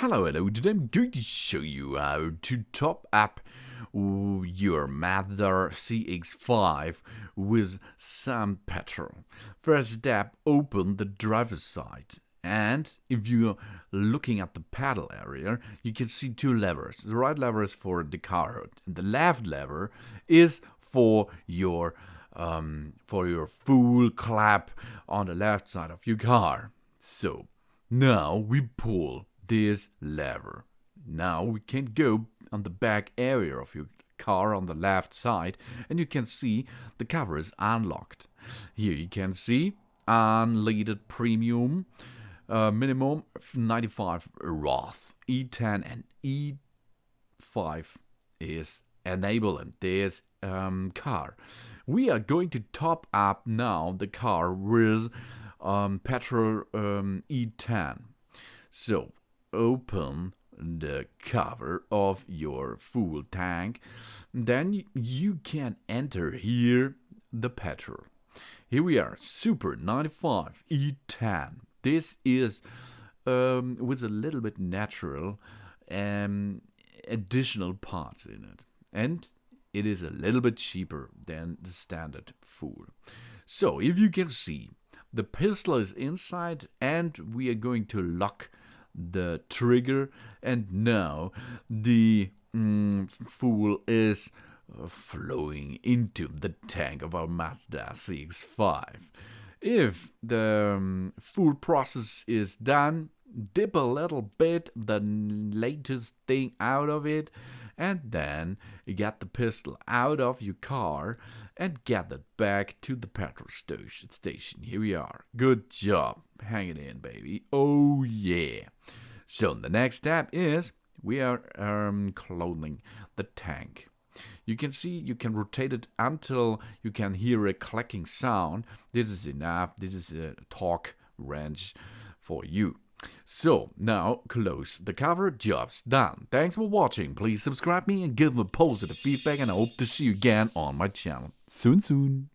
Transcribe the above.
Hello, today I'm going to show you how to top up your Mazda CX-5 with some petrol. First step, open the driver's side. And if you're looking at the pedal area, you can see two levers. The right lever is for the car hood, and the left lever is for your full clap on the left side of your car. So now we pull this lever. Now we can go on the back area of your car on the left side, and you can see the cover is unlocked. Here you can see unleaded premium minimum 95 Roth E10 and E5 is enabling this car. We are going to top up now the car with petrol E10. So open the cover of your full tank, then you can enter here the petrol. Here we are, Super 95 E10. This is with a little bit natural additional parts in it, and it is a little bit cheaper than the standard full. So if you can see, the pistol is inside, and we are going to lock the trigger, and now the fuel is flowing into the tank of our Mazda CX-5. If the full process is done, dip a little bit the latest thing out of it, and then you get the pistol out of your car and get it back to the petrol station. Here we are. Good job. Hang it in, baby. Oh, yeah. So the next step is we are closing the tank. You can see you can rotate it until you can hear a clicking sound. This is enough. This is a torque wrench for you. So now close the cover. Job's done. Thanks for watching. Please subscribe me and give me positive feedback, and I hope to see you again on my channel soon.